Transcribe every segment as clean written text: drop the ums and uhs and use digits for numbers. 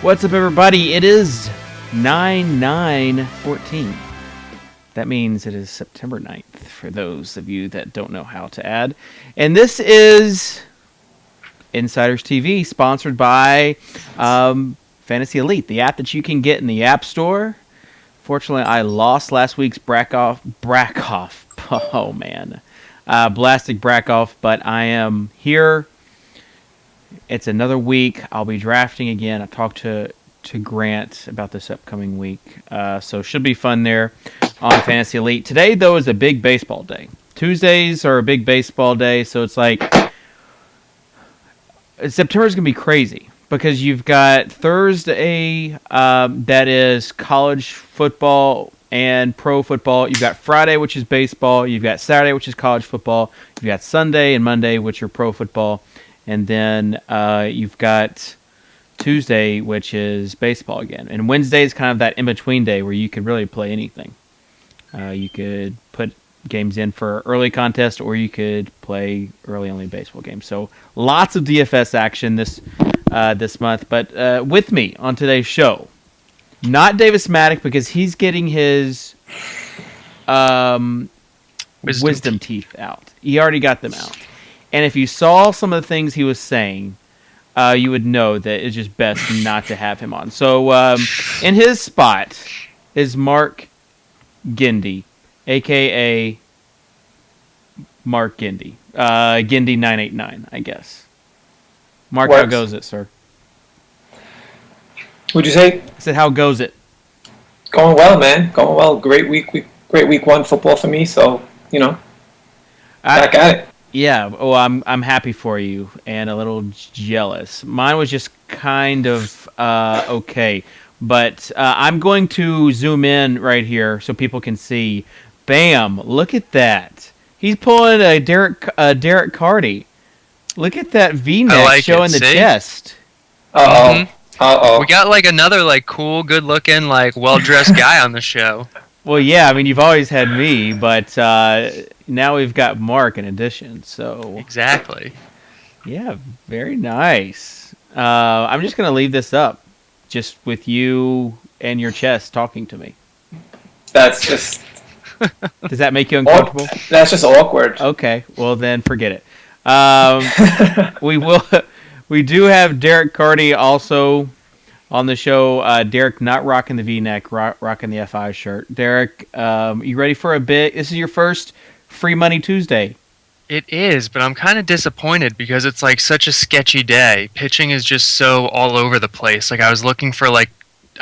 What's up, everybody? It is 9/9/14. That means it is September 9th, for those of you that don't know how to add. And this is Insiders TV, sponsored by FantasyElite, the app that you can get in the App Store. Fortunately, I lost last week's Brackoff. Oh, man. Blastic Brackoff, but I am here. It's another week. I'll be drafting again. I talked to Grant about this upcoming week. So it should be fun there on FantasyElite. Today, though, is a big baseball day. Tuesdays are a big baseball day, so it's like September's going to be crazy because you've got Thursday that is college football and pro football. You've got Friday, which is baseball. You've got Saturday, which is college football. You've got Sunday and Monday, which are pro football. And then you've got Tuesday, which is baseball again. And Wednesday is kind of that in-between day where you could really play anything. You could put games in for early contest, or you could play early-only baseball games. So lots of DFS action this month. But with me on today's show, not Davis Maddock, because he's getting his wisdom teeth out. He already got them out. And if you saw some of the things he was saying, you would know that it's just best not to have him on. So in his spot is Mark Gindy, a.k.a. Mark Gindy. Gindy 989, I guess. Mark, Works. How goes it, sir? What'd you say? I said, how goes it? Going well, man. Going well. Great week 1 football for me. So back at it. Yeah, well, I'm happy for you and a little jealous. Mine was just kind of okay, but I'm going to zoom in right here so people can see. Bam! Look at that. He's pulling a Derek Carty. Look at that V-neck showing the chest. Uh-oh. Mm-hmm. Uh-oh. We got another cool, good-looking, well-dressed guy on the show. Well, yeah, I mean, you've always had me, but now we've got Mark in addition, so... Exactly. Yeah, very nice. I'm just going to leave this up, just with you and your chest talking to me. That's just... Does that make you uncomfortable? That's just awkward. Okay, well then forget it. We do have Derek Carty also on the show. Derek not rocking the V-neck, rocking the FI shirt. Derek, you ready for a bit? This is your first Free Money Tuesday. It is, but I'm kind of disappointed because it's such a sketchy day. Pitching is just so all over the place. I was looking for I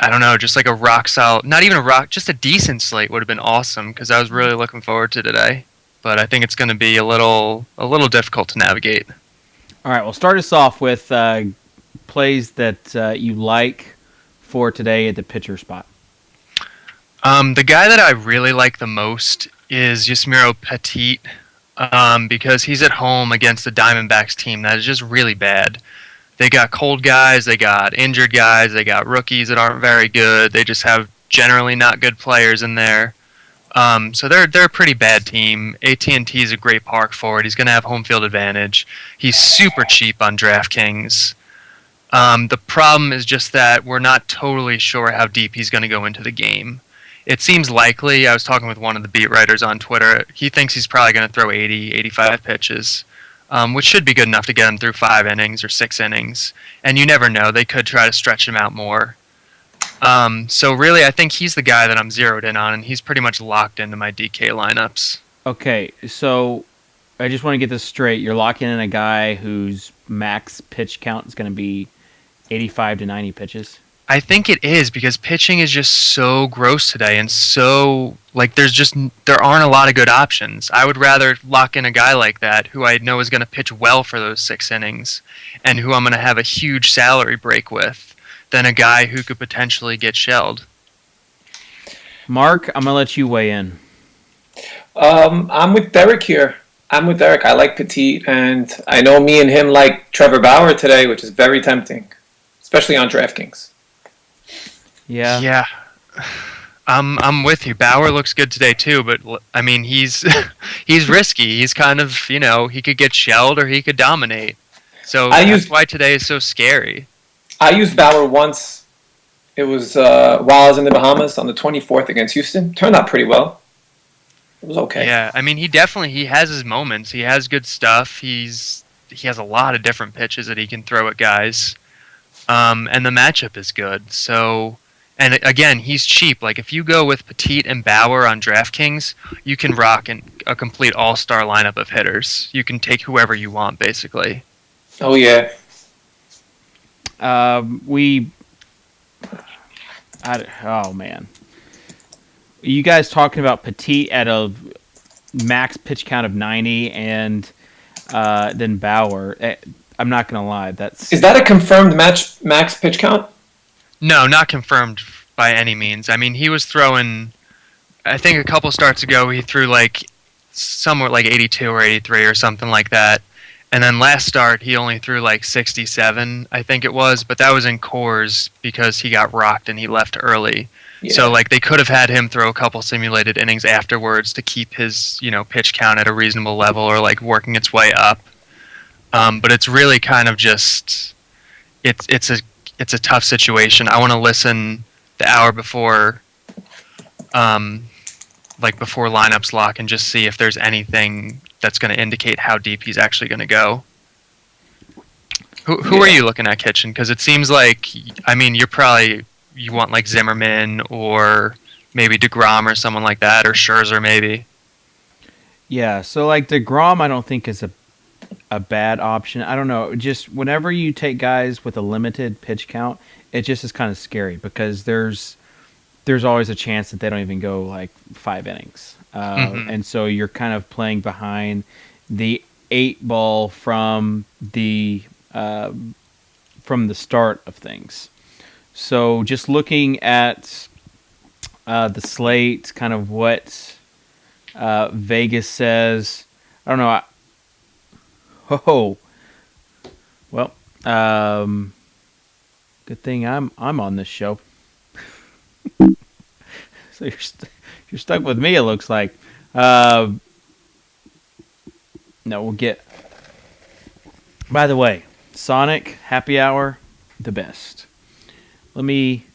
don't know, just a rock solid, not even a rock, just a decent slate would have been awesome because I was really looking forward to today. But I think it's going to be a little difficult to navigate. All right, well, start us off with plays that you like for today at the pitcher spot. The guy that I really like the most is Yusmeiro Petit because he's at home against the Diamondbacks team that is just really bad. They got cold guys, they got injured guys, they got rookies that aren't very good. They just have generally not good players in there. So they're a pretty bad team. AT&T is a great park for it. He's going to have home field advantage. He's super cheap on DraftKings. The problem is just that we're not totally sure how deep he's going to go into the game. It seems likely. I was talking with one of the beat writers on Twitter. He thinks he's probably going to throw 80, 85 pitches, which should be good enough to get him through 5 innings or 6 innings. And you never know. They could try to stretch him out more. So really, I think he's the guy that I'm zeroed in on, and he's pretty much locked into my DK lineups. Okay, so I just want to get this straight. You're locking in a guy whose max pitch count is going to be 85 to 90 pitches? I think it is because pitching is just so gross today, and so there aren't a lot of good options. I would rather lock in a guy like that who I know is going to pitch well for those 6 innings, and who I'm going to have a huge salary break with, than a guy who could potentially get shelled. Mark, I'm going to let you weigh in. I'm with Derek here. I like Petit, and I know me and him like Trevor Bauer today, which is very tempting, especially on DraftKings. Yeah. Yeah. I'm with you. Bauer looks good today too, but I mean he's risky. He's kind of, he could get shelled or he could dominate. So that's why today is so scary. I used Bauer once It was while I was in the Bahamas on the 24th against Houston. Turned out pretty well. It was okay. Yeah, I mean, he has his moments. He has good stuff. He has a lot of different pitches that he can throw at guys. And the matchup is good. So, and again, he's cheap. Like if you go with Petit and Bauer on DraftKings, you can rock a complete all-star lineup of hitters. You can take whoever you want, basically. Oh yeah. Oh man, you guys talking about Petit at a max pitch count of 90, and then Bauer. I'm not gonna lie, Is that a confirmed max pitch count? No, not confirmed by any means. I mean, he was throwing. I think a couple starts ago, he threw like somewhere like 82 or 83 or something like that. And then last start, he only threw like 67, I think it was, but that was in Coors because he got rocked and he left early. Yeah. So like they could have had him throw a couple simulated innings afterwards to keep his pitch count at a reasonable level or like working its way up. But it's really kind of just it's a tough situation. I want to listen the hour before, before lineups lock and just see if there's anything that's going to indicate how deep he's actually going to go. Who are you looking at, Kitchen? Because it seems like, I mean, you want like Zimmerman or maybe DeGrom or someone like that, or Scherzer maybe. Yeah, so like DeGrom I don't think is a bad option. I don't know, just whenever you take guys with a limited pitch count, it just is kind of scary because there's always a chance that they don't even go like 5 innings. And so you're kind of playing behind the 8 ball from the start of things. So just looking at the slate, kind of what Vegas says, I don't know. Good thing I'm on this show. So you're stuck with me, it looks like. No, we'll get. By the way, Sonic Happy Hour, the best. Let me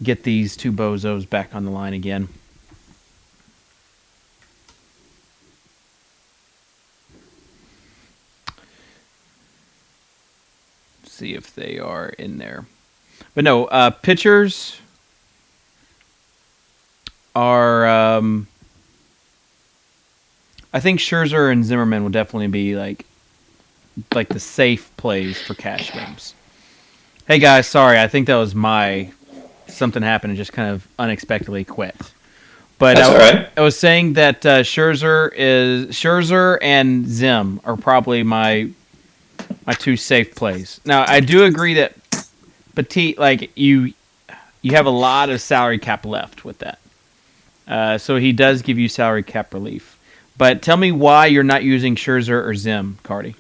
get these two bozos back on the line again. See if they are in there. But no, pitchers are. I think Scherzer and Zimmerman will definitely be like the safe plays for cash games. Hey guys, sorry, I think that was something happened and just kind of unexpectedly quit. But that's all right. I was saying that Scherzer and Zim are probably my 2 safe plays. Now I do agree that Petit, like you have a lot of salary cap left with that. So he does give you salary cap relief. But tell me why you're not using Scherzer or Zim, Cardi.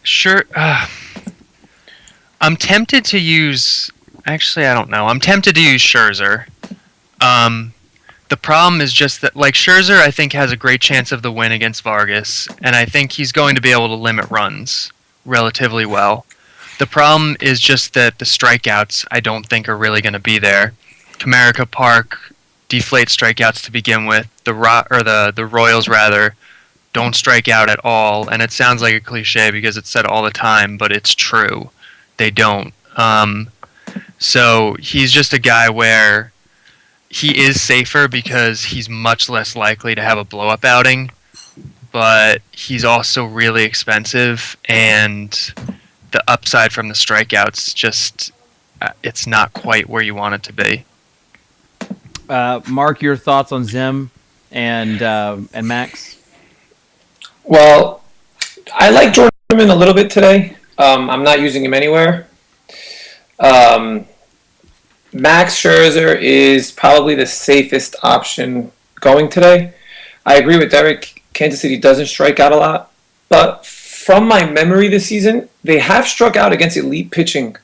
Sure. I'm tempted to use. Actually, I don't know. I'm tempted to use Scherzer. The problem is just that, like, Scherzer, I think, has a great chance of the win against Vargas, and I think he's going to be able to limit runs relatively well. The problem is just that the strikeouts, I don't think, are really going to be there. Comerica Park deflate strikeouts to begin with. The Royals, rather, don't strike out at all, and it sounds like a cliche because it's said all the time, but it's true. They don't. So he's just a guy where he is safer because he's much less likely to have a blow-up outing, but he's also really expensive, and the upside from the strikeouts just it's not quite where you want it to be. Mark, your thoughts on Zim and Max? Well, I like Jordan a little bit today. I'm not using him anywhere. Max Scherzer is probably the safest option going today. I agree with Derek. Kansas City doesn't strike out a lot. But from my memory this season, they have struck out against elite pitching.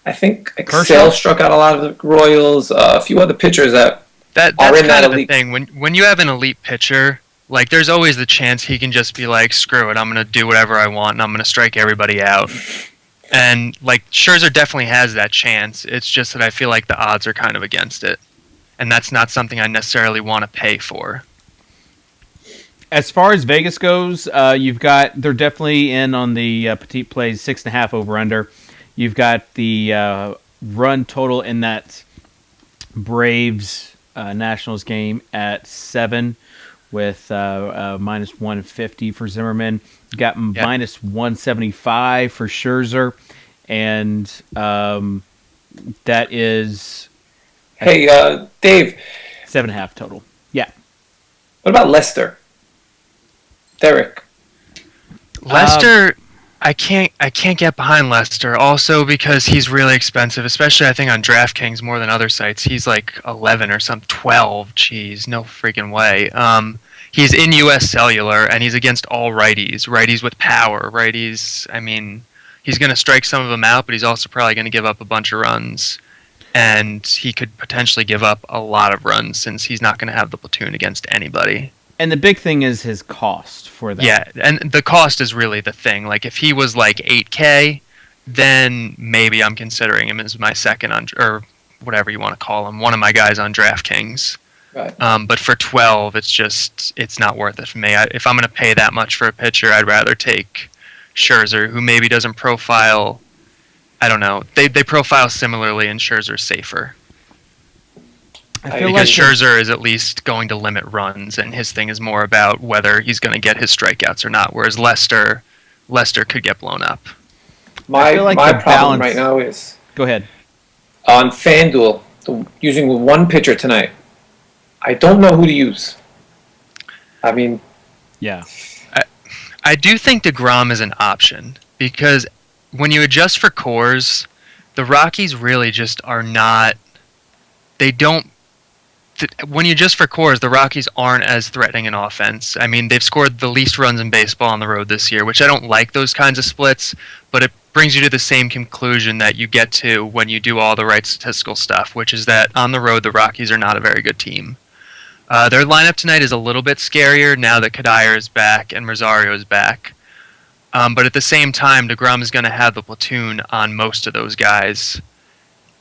I think Excel struck out a lot of the Royals, a few other pitchers that's are in that elite. The thing. When you have an elite pitcher, like, there's always the chance he can just be like, screw it, I'm going to do whatever I want, and I'm going to strike everybody out. And like Scherzer definitely has that chance. It's just that I feel like the odds are kind of against it, and that's not something I necessarily want to pay for. As far as Vegas goes, they're definitely in on the Petit plays 6.5 over under. You've got the run total in that Braves Nationals game at 7 with minus 150 for Zimmerman. You got minus 175 for Scherzer, and that is Hey, Dave, 7.5 total. Yeah. what about Lester? Derek. Lester, I can't get behind Lester. Also because he's really expensive, especially I think on DraftKings more than other sites. He's like 11 or some 12. Jeez, no freaking way. He's in U.S. Cellular and he's against all righties. Righties with power. Righties. I mean, he's going to strike some of them out, but he's also probably going to give up a bunch of runs. And he could potentially give up a lot of runs since he's not going to have the platoon against anybody. And the big thing is his cost for that. Yeah, and the cost is really the thing. Like, if he was like 8K, then maybe I'm considering him as my second on, or whatever you want to call him, one of my guys on DraftKings. Right. But for 12, it's not worth it for me. If I'm going to pay that much for a pitcher, I'd rather take Scherzer, who maybe doesn't profile. I don't know. They profile similarly, and Scherzer's safer. I feel Because like Scherzer is at least going to limit runs, and his thing is more about whether he's going to get his strikeouts or not. Whereas Lester could get blown up. My feel like my the problem balance- right now is Go ahead. on FanDuel, using one pitcher tonight. I don't know who to use. I mean, Yeah. I do think DeGrom is an option because when you adjust for cores, the Rockies really just are not. They don't. When you adjust for cores, the Rockies aren't as threatening an offense. I mean, they've scored the least runs in baseball on the road this year, which I don't like those kinds of splits, but it brings you to the same conclusion that you get to when you do all the right statistical stuff, which is that on the road, the Rockies are not a very good team. Their lineup tonight is a little bit scarier now that Kadire is back and Rosario is back. But at the same time, DeGrom is going to have the platoon on most of those guys.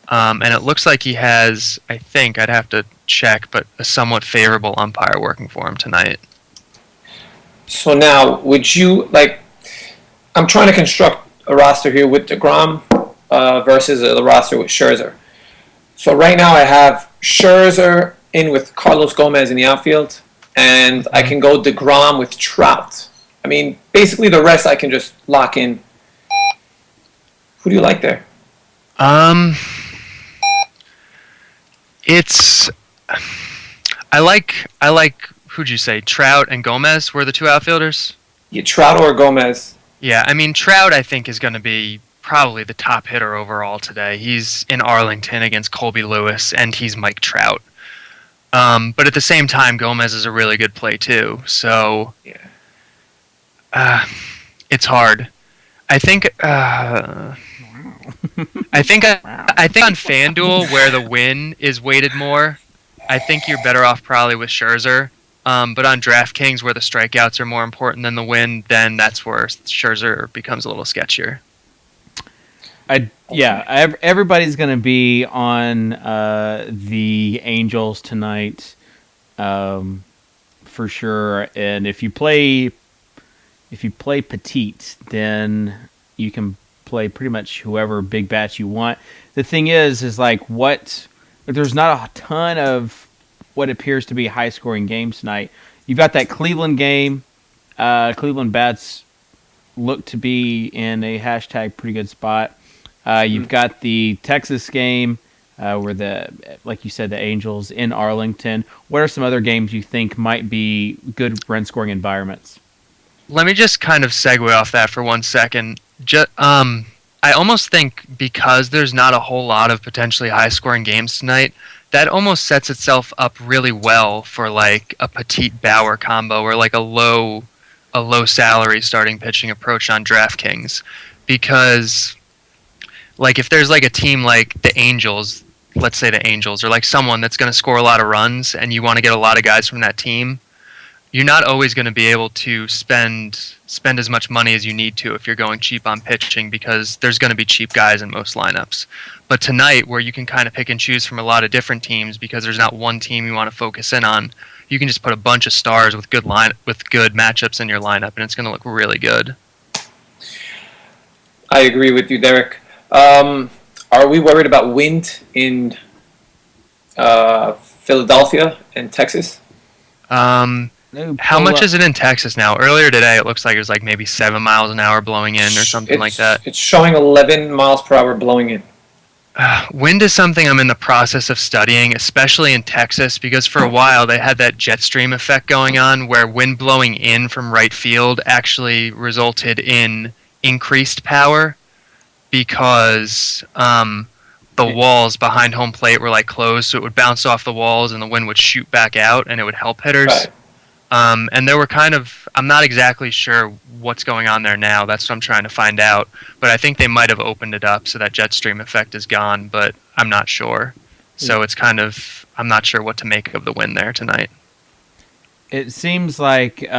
And it looks like he has, I think, I'd have to check, but a somewhat favorable umpire working for him tonight. so now would you like? I'm trying to construct a roster here with DeGrom versus a roster with Scherzer. So right now I have Scherzer in with Carlos Gomez in the outfield, and I can go DeGrom with Trout. I mean, basically the rest I can just lock in. Who do you like there? It's I like who'd you say? Trout and Gomez were the two outfielders? Yeah, Trout or Gomez? Yeah, I mean Trout I think is going to be probably the top hitter overall today. He's in Arlington against Colby Lewis and he's Mike Trout. But at the same time Gomez is a really good play too. So Yeah. It's hard. I think I think on FanDuel where the win is weighted more, I think you're better off probably with Scherzer. But on DraftKings where the strikeouts are more important than the win, then that's where Scherzer becomes a little sketchier. Everybody's going to be on the Angels tonight, for sure. And if you play Petite, then you can play pretty much whoever big bats you want. The thing is like there's not a ton of what appears to be high scoring games tonight. You've got that Cleveland game. Cleveland bats look to be in a hashtag pretty good spot. You've got the Texas game where like you said, the Angels in Arlington. What are some other games you think might be good run scoring environments? Let me just kind of segue off that for 1 second. I almost think because there's not a whole lot of potentially high-scoring games tonight, that almost sets itself up really well for like a Petite Bauer combo or like a low salary starting pitching approach on DraftKings, because like if there's like a team like the Angels, let's say the Angels, or like someone that's going to score a lot of runs and you want to get a lot of guys from that team, you're not always going to be able to spend as much money as you need to if you're going cheap on pitching, because there's going to be cheap guys in most lineups. But tonight, where you can kind of pick and choose from a lot of different teams because there's not one team you want to focus in on, you can just put a bunch of stars with good matchups in your lineup, and it's going to look really good. I agree with you, Derek. Are we worried about wind in Philadelphia and Texas? How much is it in Texas now? Earlier today, it looks like it was like maybe 7 miles an hour blowing in or something like that. It's showing 11 miles per hour blowing in. Wind is something I'm in the process of studying, especially in Texas, because for a while they had that jet stream effect going on where wind blowing in from right field actually resulted in increased power because the walls behind home plate were like closed, so it would bounce off the walls and the wind would shoot back out and it would help hitters. Right. And there were I'm not exactly sure what's going on there now. That's what I'm trying to find out. But I think they might have opened it up so that jet stream effect is gone, but I'm not sure. So it's I'm not sure what to make of the wind there tonight. It seems like, it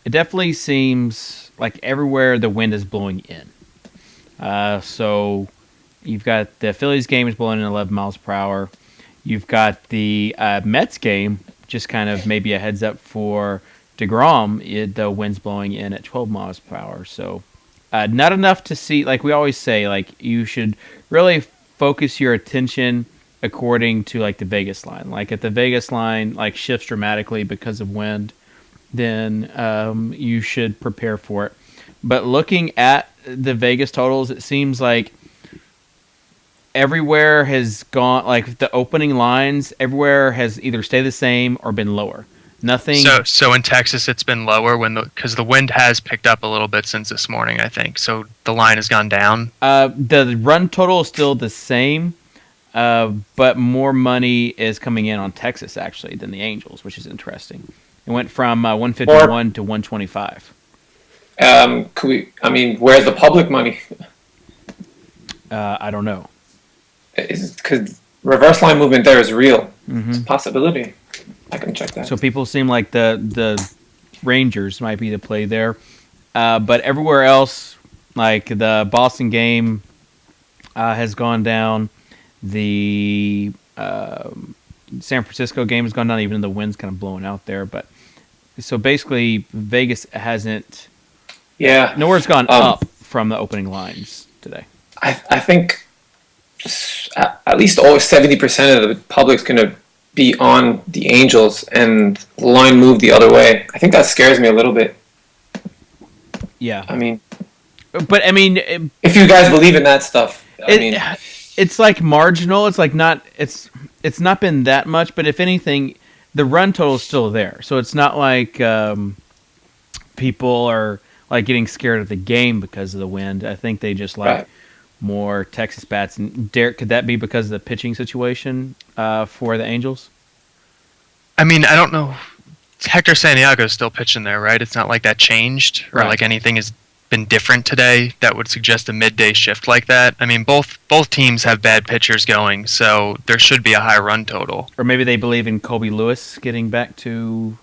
definitely seems like everywhere the wind is blowing in. So you've got the Phillies game is blowing in 11 miles per hour. You've got the Mets game, just kind of maybe a heads up for DeGrom. The wind's blowing in at 12 miles per hour. So not enough to see, like we always say, like you should really focus your attention according to like the Vegas line. Like if the Vegas line like shifts dramatically because of wind, then you should prepare for it. But looking at the Vegas totals, it seems like everywhere has gone, like the opening lines, everywhere has either stayed the same or been lower. Nothing. So in Texas, it's been lower because the wind has picked up a little bit since this morning, I think. So the line has gone down. The run total is still the same, but more money is coming in on Texas actually than the Angels, which is interesting. It went from 151 to 125. Where's the public money? I don't know. Because reverse line movement there is real. Mm-hmm. It's a possibility. I can check that. So people seem like the Rangers might be the play there. But everywhere else, like the Boston game has gone down. The San Francisco game has gone down, even though the wind's kind of blowing out there. But so basically, Vegas hasn't. Yeah. Nowhere's gone up from the opening lines today. I think at least over 70% of the public's going to be on the Angels, and the line moved the other way. I think that scares me a little bit. Yeah. If you guys believe in that stuff, it's like marginal. It's like it's not been that much, but if anything, the run total is still there. So it's not like people are like getting scared of the game because of the wind. I think they just like more Texas bats. And Derek, could that be because of the pitching situation for the Angels? I mean, I don't know. Hector Santiago is still pitching there, right? It's not like that changed or like anything has been different today that would suggest a midday shift like that. I mean, both teams have bad pitchers going, so there should be a high run total. Or maybe they believe in Colby Lewis getting back to.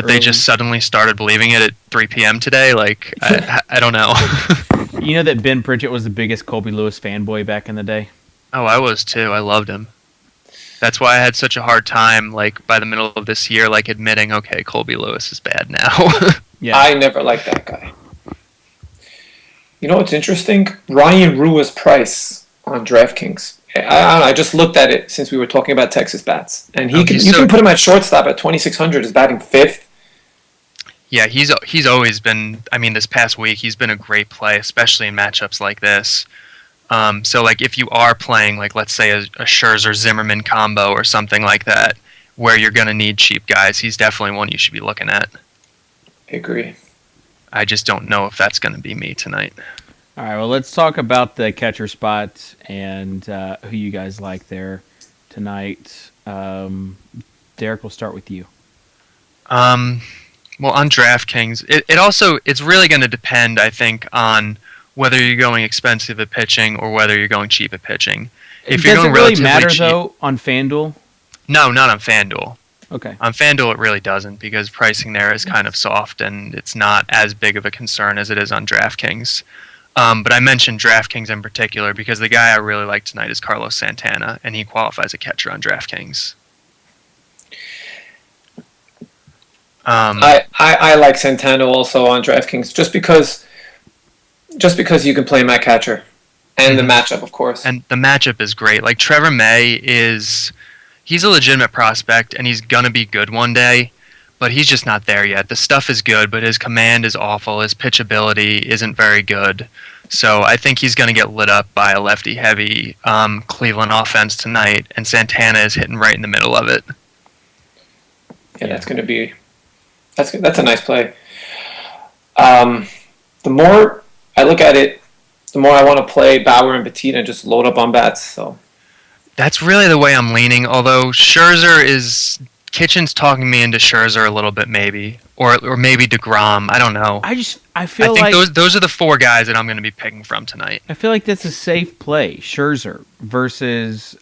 They just suddenly started believing it at 3 p.m. today. Like, I don't know. You know that Ben Pritchett was the biggest Colby Lewis fanboy back in the day? Oh, I was too. I loved him. That's why I had such a hard time, like, by the middle of this year, like, admitting, okay, Colby Lewis is bad now. Yeah. I never liked that guy. You know what's interesting? Ryan Rua's price on DraftKings. I don't know, I just looked at it since we were talking about Texas bats. And you can put him at shortstop at 2,600. He's batting fifth. Yeah, he's always been, I mean, this past week, he's been a great play, especially in matchups like this. So, like, if you are playing, like, let's say a Scherzer-Zimmerman combo or something like that, where you're going to need cheap guys, he's definitely one you should be looking at. I agree. I just don't know if that's going to be me tonight. All right, well, let's talk about the catcher spot and who you guys like there tonight. Derek, we'll start with you. Well, on DraftKings, it's really going to depend, I think, on whether you're going expensive at pitching or whether you're going cheap at pitching. If Does you're going it really matter, cheap, though, on FanDuel? No, not on FanDuel. Okay. On FanDuel, it really doesn't because pricing there is kind of soft and it's not as big of a concern as it is on DraftKings. But I mentioned DraftKings in particular because the guy I really like tonight is Carlos Santana, and he qualifies a catcher on DraftKings. I like Santana also on DraftKings just because you can play him at catcher, and the matchup, of course. And the matchup is great. Like Trevor May he's a legitimate prospect, and he's gonna be good one day, but he's just not there yet. The stuff is good, but his command is awful. His pitchability isn't very good. So I think he's going to get lit up by a lefty-heavy Cleveland offense tonight, and Santana is hitting right in the middle of it. Yeah, that's going to be that's a nice play. The more I look at it, the more I want to play Bauer and Petit and just load up on bats. So that's really the way I'm leaning. Although Kitchen's talking me into Scherzer a little bit, maybe, or maybe DeGrom. I don't know. I think like those are the four guys that I'm going to be picking from tonight. I feel like that's a safe play. Scherzer versus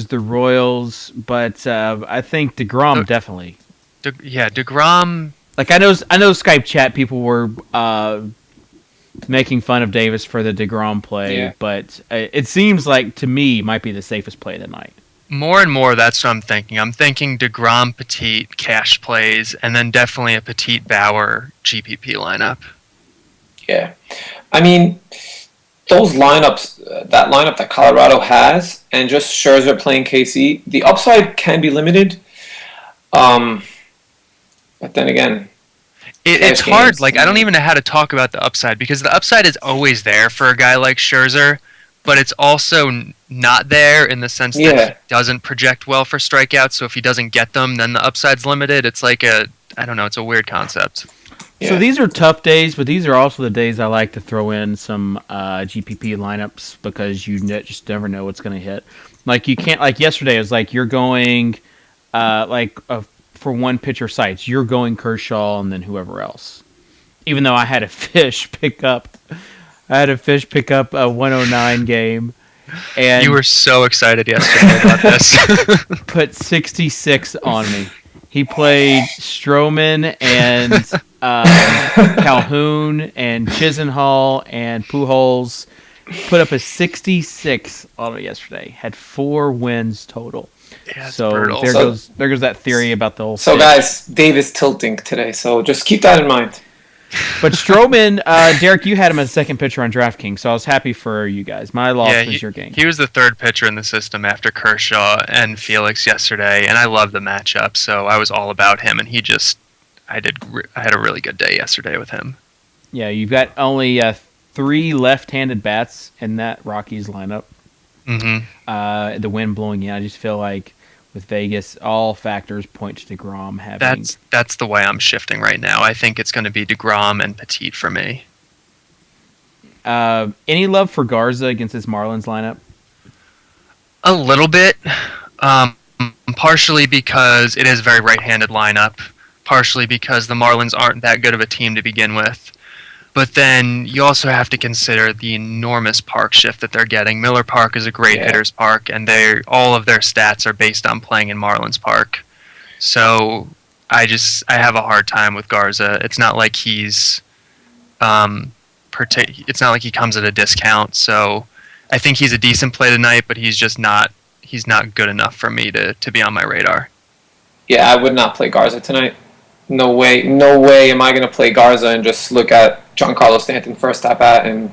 the Royals, but I think DeGrom definitely. DeGrom. Like I know Skype chat people were making fun of Davis for the DeGrom play, but it seems like to me might be the safest play of the night. More and more, that's what I'm thinking. I'm thinking DeGrom, Petit, cash plays, and then definitely a Petit Bauer GPP lineup. Yeah. I mean, those lineups, that lineup that Colorado has, and just Scherzer playing KC, the upside can be limited. But then again, it's hard. Like, I don't even know how to talk about the upside because the upside is always there for a guy like Scherzer, but it's also not there in the sense that he doesn't project well for strikeouts. So if he doesn't get them, then the upside's limited. It's like I don't know, it's a weird concept. Yeah. So these are tough days, but these are also the days I like to throw in some GPP lineups because you just never know what's going to hit. Like you can't, like yesterday, it was like you're going for one pitcher sites, you're going Kershaw and then whoever else. Even though I had a fish pick up a 109 game. And you were so excited yesterday about this. Put 66 on me. He played Stroman and Calhoun and Chisenhall and Pujols. Put up a 66 on me yesterday. Had 4 wins total. Yeah, so brutal. There goes that theory about the whole. So guys, Dave is tilting today. So just keep that in mind. But Stroman, Derek, you had him as second pitcher on DraftKings, so I was happy for you guys. My loss was your gain. He was the third pitcher in the system after Kershaw and Felix yesterday, and I love the matchup, so I was all about him. And I had a really good day yesterday with him. Yeah, you've got only 3 left-handed bats in that Rockies lineup. Mm-hmm. The wind blowing in, I just feel like with Vegas, all factors point to DeGrom having. That's the way I'm shifting right now. I think it's going to be DeGrom and Petit for me. Any love for Garza against this Marlins lineup? A little bit. Partially because it is a very right-handed lineup. Partially because the Marlins aren't that good of a team to begin with. But then you also have to consider the enormous park shift that they're getting. Miller Park is a great hitter's park, and all of their stats are based on playing in Marlins Park. So I have a hard time with Garza. It's not like it's not like he comes at a discount. So I think he's a decent play tonight, but he's not good enough for me to be on my radar. Yeah, I would not play Garza tonight. No way am I going to play Garza and just look at Giancarlo Stanton first at bat and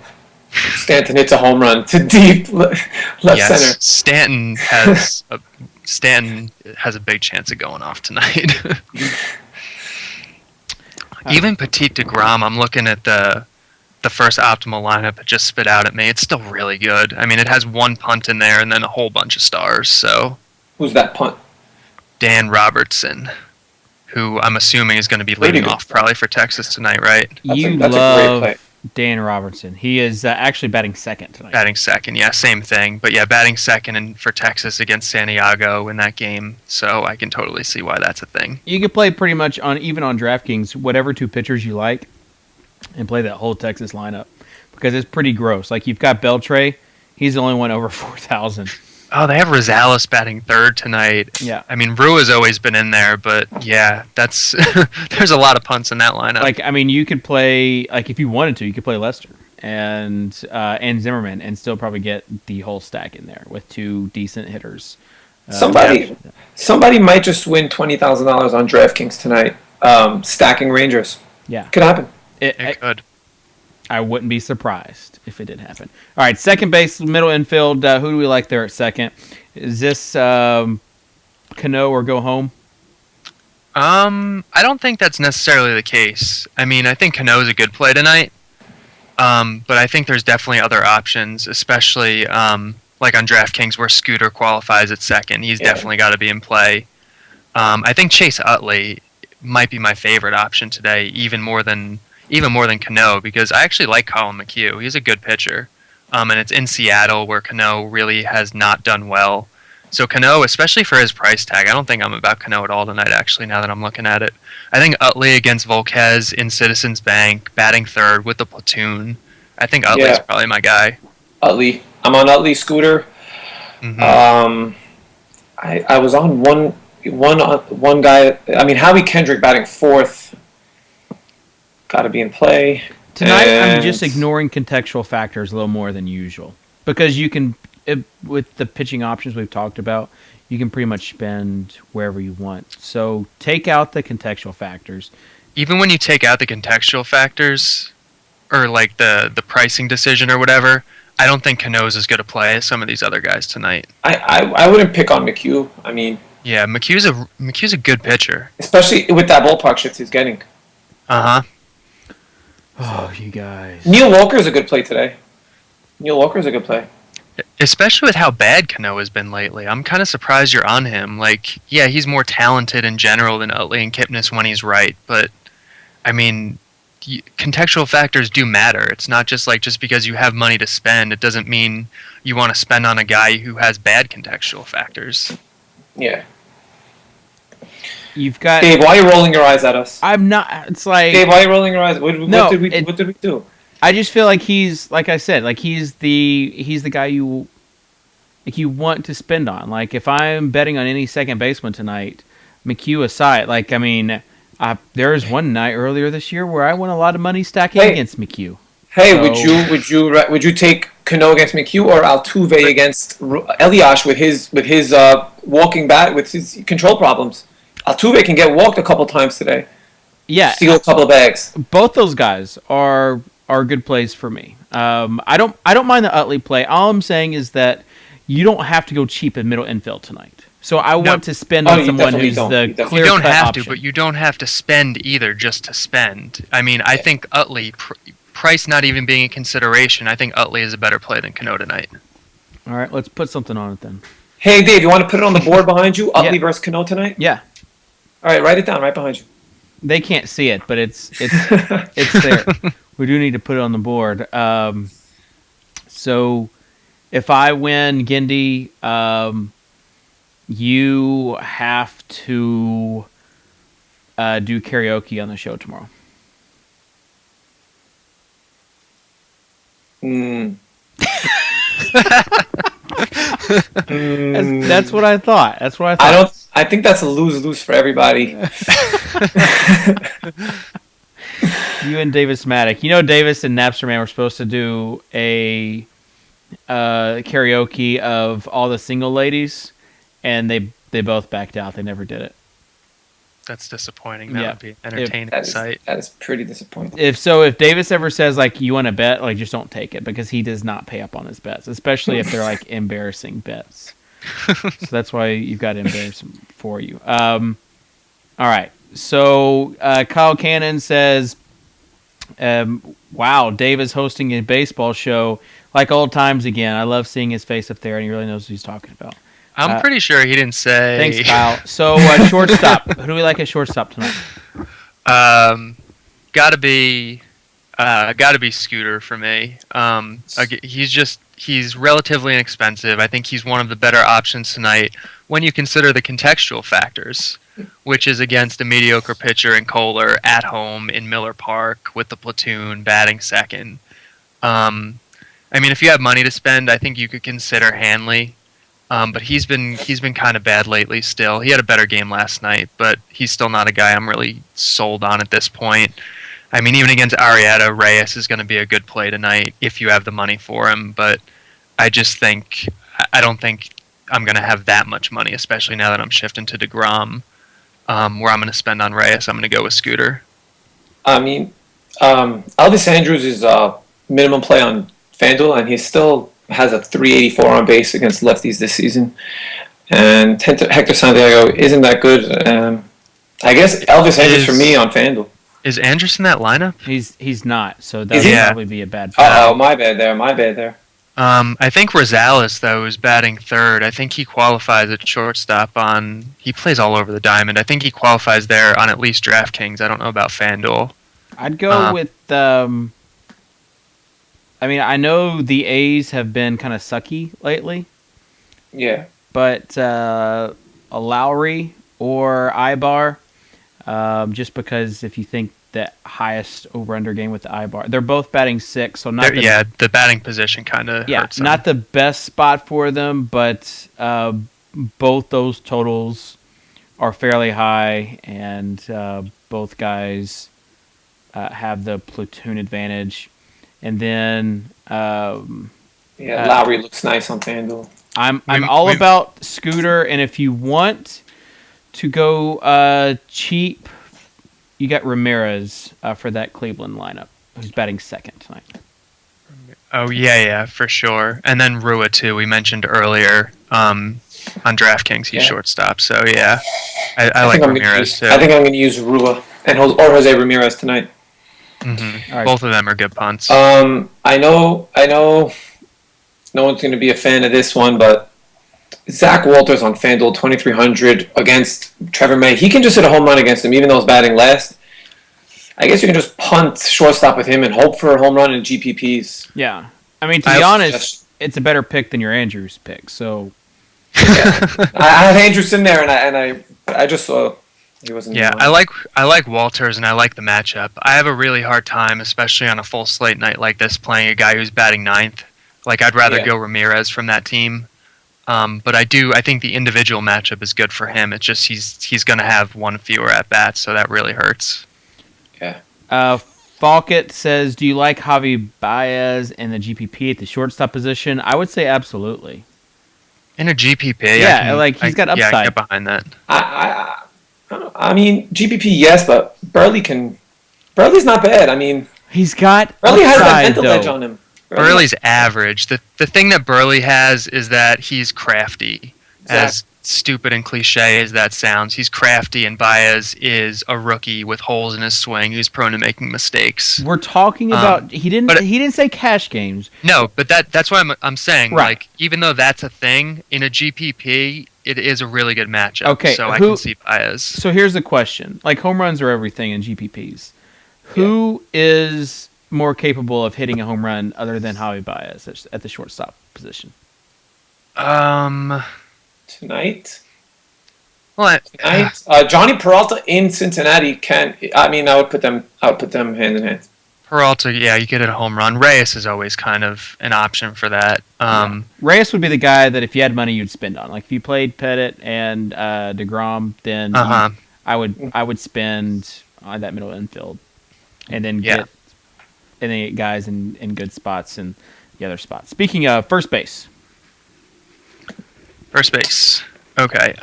Stanton hits a home run to deep left center. Stanton has a big chance of going off tonight. Even Petit DeGrom, I'm looking at the first optimal lineup it just spit out at me. It's still really good. I mean, it has 1 punt in there and then a whole bunch of stars. So who's that punt? Dan Robertson, who I'm assuming is going to be leading off probably for Texas tonight, right? That's a great play. Dan Robertson. He is actually batting second tonight. Batting second, yeah, same thing. But yeah, batting second for Texas against Santiago in that game, so I can totally see why that's a thing. You can play pretty much even on DraftKings, whatever 2 pitchers you like, and play that whole Texas lineup because it's pretty gross. Like you've got Beltre, he's the only one over 4,000. Oh, they have Rosales batting third tonight. Yeah. I mean, Rue has always been in there, but yeah, that's there's a lot of punts in that lineup. Like, I mean, you could play, like, if you wanted to, you could play Lester and Zimmerman and still probably get the whole stack in there with two decent hitters. Somebody might just win $20,000 on DraftKings tonight. Stacking Rangers. Yeah. Could happen. It could. I wouldn't be surprised if it did happen. All right, second base, middle infield. Who do we like there at second? Is this Cano or go home? I don't think that's necessarily the case. I mean, I think Cano is a good play tonight. But I think there's definitely other options, especially like on DraftKings where Scooter qualifies at second. He's definitely got to be in play. I think Chase Utley might be my favorite option today, even more than Cano, because I actually like Colin McHugh. He's a good pitcher, and it's in Seattle where Cano really has not done well. So Cano, especially for his price tag, I don't think I'm about Cano at all tonight. Actually, now that I'm looking at it, I think Utley against Volquez in Citizens Bank, batting third with the platoon. I think Utley's probably my guy. Utley, I'm on Utley. Scooter. Mm-hmm. I was on one guy. I mean, Howie Kendrick batting fourth. Got to be in play. Tonight, I'm just ignoring contextual factors a little more than usual because you can, with the pitching options we've talked about, you can pretty much spend wherever you want. So take out the contextual factors. Even when you take out the contextual factors, or like the pricing decision or whatever, I don't think Cano's as good a play as some of these other guys tonight. I wouldn't pick on McHugh. I mean, yeah, McHugh's a good pitcher, especially with that ballpark shift he's getting. Oh, you guys. Neil Walker's a good play today. Neil Walker's a good play. Especially with how bad Cano has been lately. I'm kind of surprised you're on him. Like, yeah, he's more talented in general than Utley and Kipnis when he's right, but I mean, contextual factors do matter. It's not just like just because you have money to spend, it doesn't mean you want to spend on a guy who has bad contextual factors. Yeah. You've got Dave. Why are you rolling your eyes at us? I'm not. It's like Dave. Why are you rolling your eyes? What did we do? I just feel like he's, like I said, like he's the guy you want to spend on. Like if I'm betting on any second baseman tonight, McHugh aside, like I mean, there was one night earlier this year where I won a lot of money stacking against McHugh. Hey, so, would you take Cano against McHugh or Altuve against Elias with his walking bat with his control problems? Altuve can get walked a couple times today. Yeah, steal a couple of bags. Both those guys are good plays for me. I don't mind the Utley play. All I'm saying is that you don't have to go cheap in middle infield tonight. So I want to spend on someone who's the clear. You don't have option. to, but you don't have to spend either just to spend. I mean, I think Utley, price not even being a consideration, I think Utley is a better play than Cano tonight. All right, let's put something on it then. Hey, Dave, you want to put it on the board behind you? Utley versus Cano tonight? Yeah. All right, write it down right behind you. They can't see it, but it's there. We do need to put it on the board. So if I win Gindy, you have to do karaoke on the show tomorrow. That's what I thought. That's what I thought. I think that's a lose-lose for everybody. You and Davis Maddock. You know, Davis and Napster Man were supposed to do a karaoke of all the single ladies, and they both backed out. They never did it. That's disappointing. That would be an entertaining sight. That is pretty disappointing. If Davis ever says like you want to bet, like just don't take it because he does not pay up on his bets, especially if they're like embarrassing bets. So that's why you've got embarrassing for you. All right. So Kyle Cannon says, "Wow, Dave is hosting a baseball show like old times again. I love seeing his face up there, and he really knows what he's talking about." I'm pretty sure he didn't say. Thanks, Kyle. So shortstop. Who do we like at shortstop tonight? Gotta be Scooter for me. He's relatively inexpensive. I think he's one of the better options tonight when you consider the contextual factors, which is against a mediocre pitcher in Kohler at home in Miller Park with the platoon batting second. I mean, if you have money to spend, I think you could consider Hanley. But he's been kind of bad lately. Still, he had a better game last night, but he's still not a guy I'm really sold on at this point. I mean, even against Arrieta, Reyes is going to be a good play tonight if you have the money for him. But I don't think I'm going to have that much money, especially now that I'm shifting to DeGrom, where I'm going to spend on Reyes. I'm going to go with Scooter. I mean, Elvis Andrews is minimum play on FanDuel, and he still has a 384 on base against lefties this season. And Hector Santiago isn't that good. I guess Elvis Andrews for me on FanDuel. Is Andrews in that lineup? He's not, so that would probably be a bad pick. Oh, my bad there. I think Rosales, though, is batting third. I think he qualifies at shortstop on... He plays all over the diamond. I think he qualifies there on at least DraftKings. I don't know about FanDuel. I'd go with... I mean, I know the A's have been kind of sucky lately. Yeah. But a Lowry or Ibar, just because if you think the highest over-under game with the Ibar, they're both batting 6, so not the batting position kind of hurts them. Not the best spot for them, but both those totals are fairly high, and both guys have the platoon advantage. And then Lowry looks nice on FanDuel. I'm all about Scooter, and if you want to go cheap, you got Ramirez for that Cleveland lineup, who's batting second tonight. Oh yeah, for sure. And then Rua too. We mentioned earlier on DraftKings he's shortstop. So yeah, I like Ramirez too. I think I'm going to use Rua or Jose Ramirez tonight. Mm-hmm. Right. Both of them are good punts. I know. No one's going to be a fan of this one, but Zach Walters on FanDuel 2,300 against Trevor May. He can just hit a home run against him, even though he's batting last. I guess you can just punt shortstop with him and hope for a home run in GPPs. Yeah, I mean, to be honest, it's a better pick than your Andrews pick. So I had Andrews in there, and I just saw. He wasn't. Yeah, I like Walters, and I like the matchup. I have a really hard time, especially on a full slate night like this, playing a guy who's batting ninth. Like, I'd rather go Ramirez from that team. But I think the individual matchup is good for him. It's just he's going to have one fewer at bats, so that really hurts. Yeah. Falkett says, "Do you like Javi Baez in the GPP at the shortstop position?" I would say absolutely. In a GPP, he's got upside. I can get behind that. I mean, GPP, yes, but Burley's not bad. I mean, he's got Burley upside, has that mental though. edge on him. Burley's average. The thing that Burley has is that he's crafty. As stupid and cliche as that sounds, he's crafty, and Baez is a rookie with holes in his swing who's prone to making mistakes. We're talking about he didn't say cash games. No, but that's what I'm saying. Right. Like, even though that's a thing in a GPP, it is a really good matchup. Okay, so I can see Baez. So here's the question: like, home runs are everything in GPPs. Who is more capable of hitting a home run other than Javi Baez at the shortstop position? Tonight. What? Johnny Peralta in Cincinnati can. I mean, I would put them hand in hand. Peralta, yeah, you get a home run. Reyes is always kind of an option for that. Reyes would be the guy that if you had money, you'd spend on. Like if you played Pettit and DeGrom, then I would spend on that middle infield, and then get guys in good spots and the other spots. Speaking of first base. First base. Okay.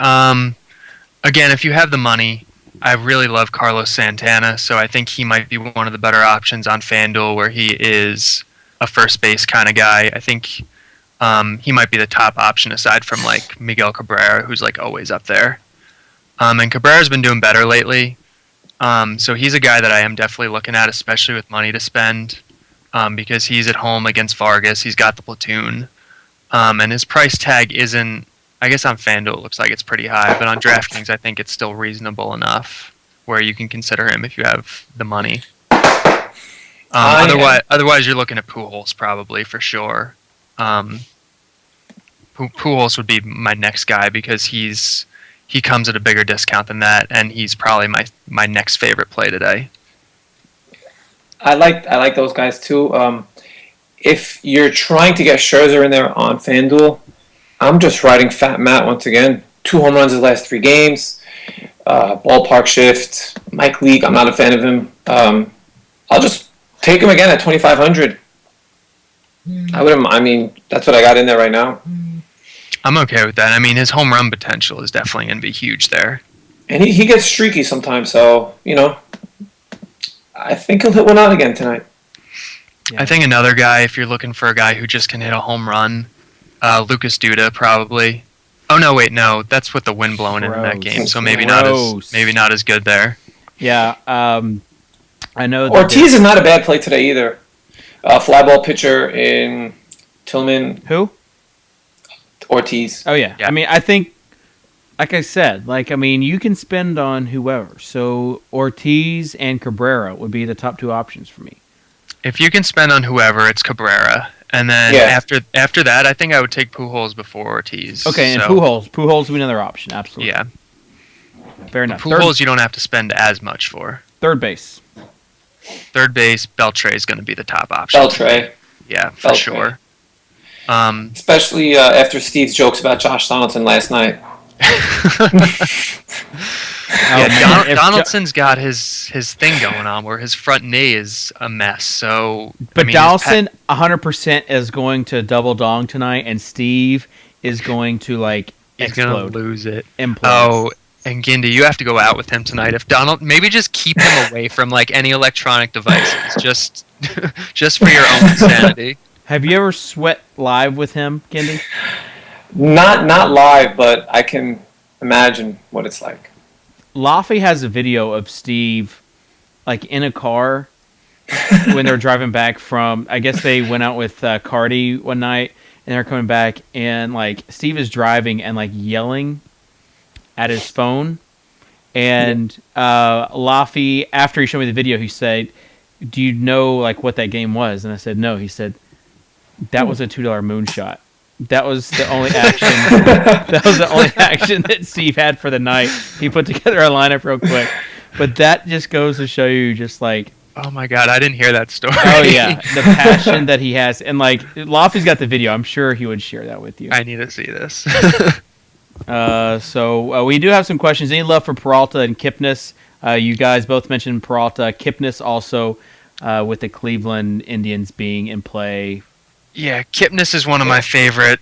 Again, if you have the money, I really love Carlos Santana, so I think he might be one of the better options on FanDuel, where he is a first base kind of guy. I think he might be the top option aside from like Miguel Cabrera, who's like always up there. And Cabrera's been doing better lately, so he's a guy that I am definitely looking at, especially with money to spend, because he's at home against Vargas. He's got the platoon, and his price tag isn't. I guess on FanDuel it looks like it's pretty high, but on DraftKings I think it's still reasonable enough where you can consider him if you have the money. Otherwise you're looking at Pujols probably for sure. Pujols would be my next guy because he comes at a bigger discount than that, and he's probably my next favorite play today. I like those guys too. If you're trying to get Scherzer in there on FanDuel, I'm just riding Fat Matt once again. 2 home runs his last 3 games. Ballpark shift. Mike Leake, I'm not a fan of him. I'll just take him again at 2,500. I wouldn't. I mean, that's what I got in there right now. I'm okay with that. I mean, his home run potential is definitely going to be huge there. And he gets streaky sometimes, so, I think he'll hit one out again tonight. Yeah. I think another guy, if you're looking for a guy who just can hit a home run, Lucas Duda probably. Oh no, wait, no, that's with the wind blowing in that game, so maybe not as good there. Yeah, I know. Ortiz is not a bad play today either. Fly ball pitcher in Tillman. Who? Ortiz. Oh yeah. I mean, I think, like I said, you can spend on whoever. So Ortiz and Cabrera would be the top 2 options for me. If you can spend on whoever, it's Cabrera. And then after that, I think I would take Pujols before Ortiz. Okay, and Pujols would be another option, absolutely. Yeah. Fair enough. Pujols you don't have to spend as much for. Third base. Third base, Beltre is going to be the top option. Beltre. Yeah, for sure. Especially after Steve's jokes about Josh Donaldson last night. Donaldson's got his thing going on where his front knee is a mess. So, but Donaldson 100% is going to double dong tonight, and Steve is going to he's explode. going to lose it. Implode. Oh, and Gindy, you have to go out with him tonight. If maybe just keep him away from any electronic devices, just for your own sanity. Have you ever sweat live with him, Gindy? Not live, but I can imagine what it's like. Laffy has a video of Steve, in a car when they're driving back from. I guess they went out with Cardi one night, and they're coming back, and Steve is driving and yelling at his phone, and Laffy, after he showed me the video, he said, "Do you know what that game was?" And I said, "No." He said, "That was a $2 moonshot." That was the only action. That was the only action that Steve had for the night. He put together a lineup real quick, but that just goes to show you, oh my God, I didn't hear that story. Oh yeah, the passion that he has, and Laffy's got the video. I'm sure he would share that with you. I need to see this. So we do have some questions. Any love for Peralta and Kipnis? You guys both mentioned Peralta. Kipnis also with the Cleveland Indians being in play. Yeah, Kipnis is one of my favorite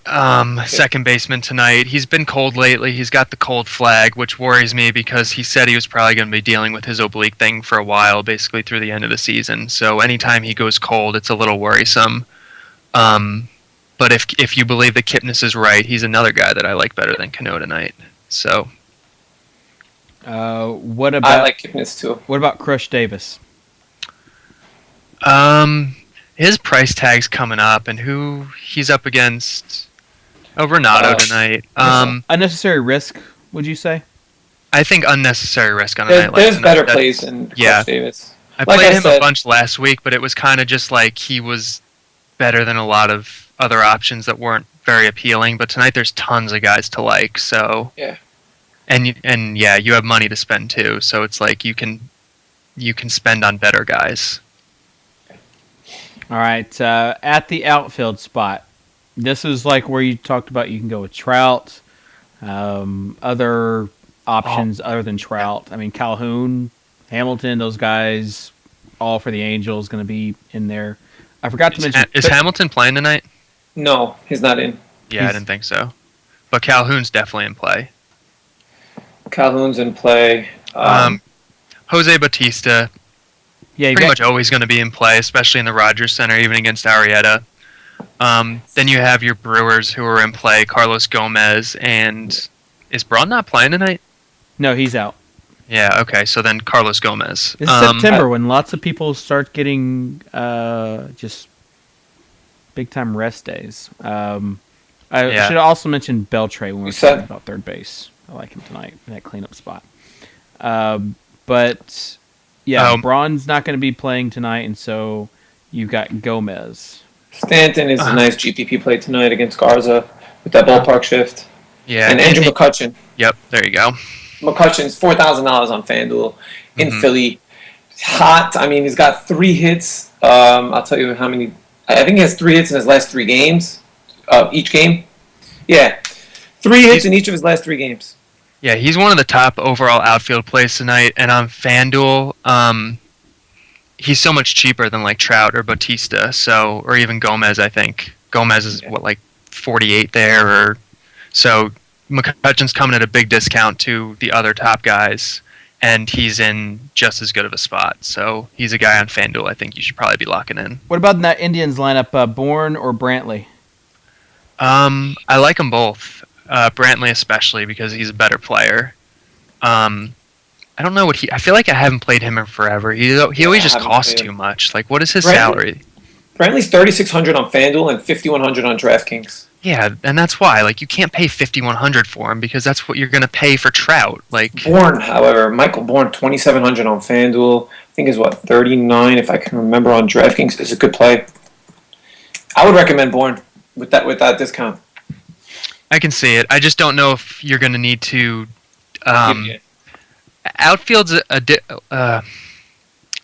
second basemen tonight. He's been cold lately. He's got the cold flag, which worries me because he said he was probably going to be dealing with his oblique thing for a while, basically through the end of the season. So anytime he goes cold, it's a little worrisome. But if you believe that Kipnis is right, he's another guy that I like better than Cano tonight. So, what about? I like Kipnis too. What about Crush Davis? His price tag's coming up, and who he's up against? Oh, Renato tonight. Unnecessary risk, would you say? I think unnecessary risk on a night like There's tonight. better plays than Crush Davis. I played him a bunch last week, but it was kind of just he was better than a lot of other options that weren't very appealing. But tonight there's tons of guys to like. So yeah, and you have money to spend too. So it's you can spend on better guys. All right, at the outfield spot, this is where you talked about you can go with Trout, other options other than Trout. I mean, Calhoun, Hamilton, those guys, all for the Angels, going to be in there. I forgot to mention. Is Hamilton playing tonight? No, he's not in. Yeah, I didn't think so. But Calhoun's definitely in play. Calhoun's in play. Jose Bautista. Yeah, pretty much always going to be in play, especially in the Rogers Center, even against Arrieta. Then you have your Brewers who are in play, Carlos Gomez, and is Braun not playing tonight? No, he's out. Yeah, okay, so then Carlos Gomez. It's September when lots of people start getting just big-time rest days. I should also mention Beltre when we were talking about third base. I like him tonight in that cleanup spot. But... yeah, Braun's not going to be playing tonight, and so you've got Gomez. Stanton is a nice GPP play tonight against Garza with that ballpark shift. Yeah, and Andrew McCutchen. Yep, there you go. McCutchen's $4,000 on FanDuel in Philly. Hot. I mean, he's got 3 hits. I'll tell you how many. I think he has 3 hits in his last 3 games, each game. Yeah. 3 hits in each of his last 3 games. Yeah, he's one of the top overall outfield plays tonight, and on FanDuel, he's so much cheaper than like Trout or Bautista, or even Gomez. I think Gomez is like 48 there, or so. McCutcheon's coming at a big discount to the other top guys, and he's in just as good of a spot. So he's a guy on FanDuel I think you should probably be locking in. What about in that Indians lineup, Bourne or Brantley? I like them both. Brantley especially because he's a better player. I don't know I feel like I haven't played him in forever. He always just costs too much. Like, what is his salary? Brantley's 3,600 on FanDuel and 5,100 on DraftKings. Yeah, and that's why. Like, you can't pay 5,100 for him because that's what you're gonna pay for Trout. Like Bourne, however, Michael Bourne, 2,700 on FanDuel. I think is 39 if I can remember on DraftKings. Is a good play. I would recommend Bourne with that discount. I can see it. I just don't know if you're gonna need to. Outfield's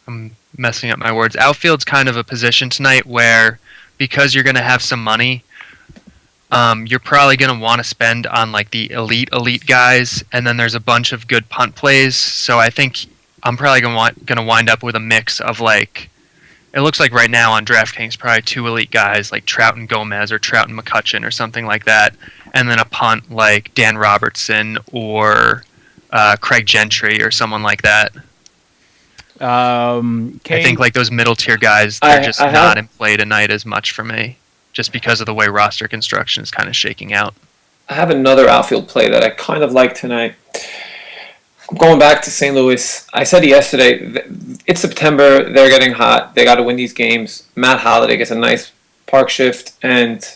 I'm messing up my words. Outfield's kind of a position tonight where, because you're gonna have some money, you're probably going to want to spend on like the elite guys, and then there's a bunch of good punt plays. So I think I'm probably going to wind up with a mix of like, it looks like right now on DraftKings probably 2 elite guys like Trout and Gomez or Trout and McCutcheon or something like that, and then a punt like Dan Robertson or Craig Gentry or someone like that. I think like those middle tier guys, they're just not in play tonight as much for me, just because of the way roster construction is kind of shaking out. I have another outfield play that I kind of like tonight. I'm going back to St. Louis. I said yesterday, it's September, they're getting hot, they got to win these games. Matt Holliday gets a nice park shift, and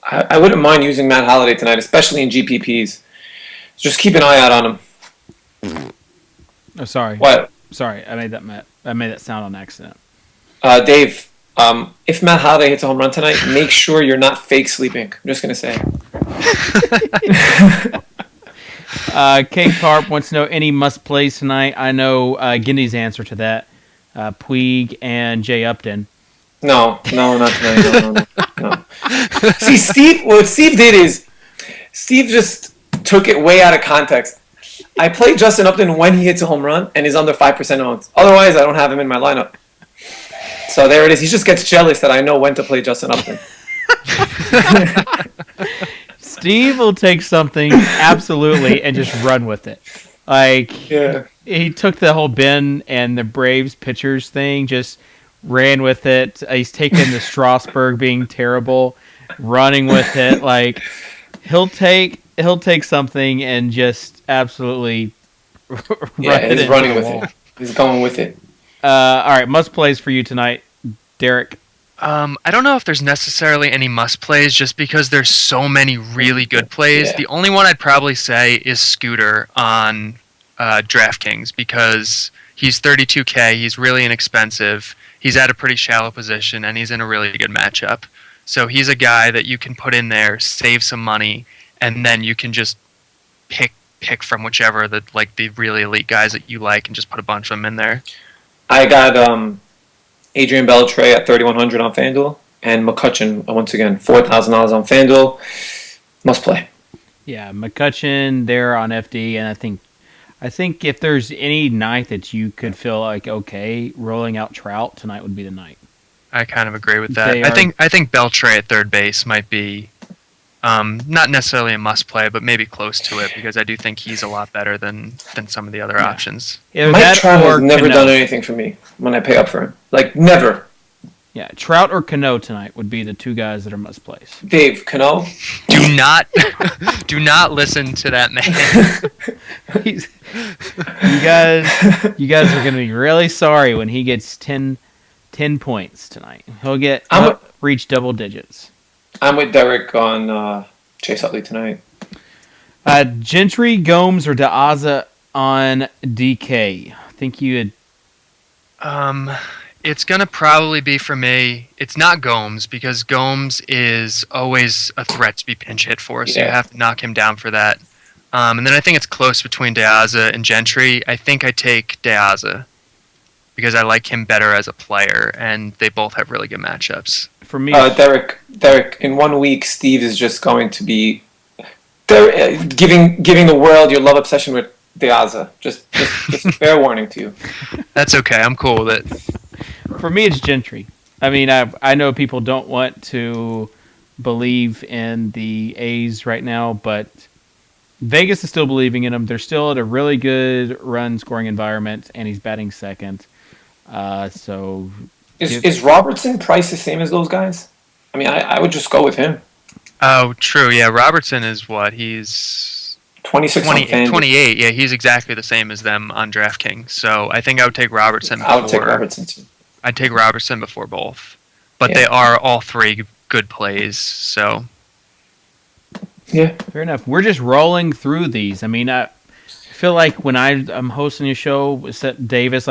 I wouldn't mind using Matt Holliday tonight, especially in GPPs. Just keep an eye out on him. Oh, sorry. What? Sorry, I made that sound on accident. Dave, if Matt Holliday hits a home run tonight, make sure you're not fake sleeping. I'm just going to say. Kate Carp wants to know any must-plays tonight. I know Guinea's answer to that. Puig and Jay Upton. No, not tonight. No. See, what Steve did is, Steve just took it way out of context. I play Justin Upton when he hits a home run and is under 5% owned. Otherwise, I don't have him in my lineup. So there it is. He just gets jealous that I know when to play Justin Upton. Steve will take something absolutely and just run with it. Like, yeah. He took the whole Ben and the Braves pitchers thing, just ran with it. He's taken the Strasburg being terrible, running with it. Like, he'll take something and just absolutely he's running with it. He's going with it. All right, must plays for you tonight, Derek. I don't know if there's necessarily any must plays, just because there's so many really good plays. Yeah. The only one I'd probably say is Scooter on DraftKings, because he's 32K, he's really inexpensive, he's at a pretty shallow position, and he's in a really good matchup. So he's a guy that you can put in there, save some money, and then you can just pick from whichever the really elite guys that you like and just put a bunch of them in there. I got Adrian Beltre at 3,100 on FanDuel, and McCutcheon, once again, $4,000 on FanDuel. Must play. Yeah, McCutcheon there on FD, and I think if there's any night that you could feel like okay, rolling out Trout, tonight would be the night. I kind of agree with that. I think Beltre at third base might be not necessarily a must play, but maybe close to it, because I do think he's a lot better than some of the other options. Mike Trout has never done anything for me when I pay up for him. Like, never. Yeah, Trout or Cano tonight would be the 2 guys that are must plays. Dave, Cano? Do not listen to that man. You guys are going to be really sorry when he gets 10 points tonight. He'll reach double digits. I'm with Derek on Chase Utley tonight. Gentry, Gomes, or DeAza on DK. I think you had... It's going to probably be for me. It's not Gomes, because Gomes is always a threat to be pinch hit for, so you have to knock him down for that. And then I think it's close between DeAza and Gentry. I think I take DeAza, because I like him better as a player, and they both have really good matchups. For me, Derek, in 1 week, Steve is just going to be They're giving the world your love obsession with Deaza. Just a fair warning to you. That's okay. I'm cool with it. For me, it's Gentry. I mean, I know people don't want to believe in the A's right now, but Vegas is still believing in him. They're still at a really good run-scoring environment, and he's batting second. So is Robertson priced the same as those guys? I mean, I would just go with him. Oh, true. Yeah, Robertson is what? He's 26 on FanDuel. 28. Yeah, he's exactly the same as them on DraftKings. So I think I would take Robertson before. I would take Robertson too. I'd take Robertson before both. But Yeah. they are all three good plays, so... Yeah. fair enough. We're just rolling through these. I mean, I feel like when I'm hosting a show, Davis,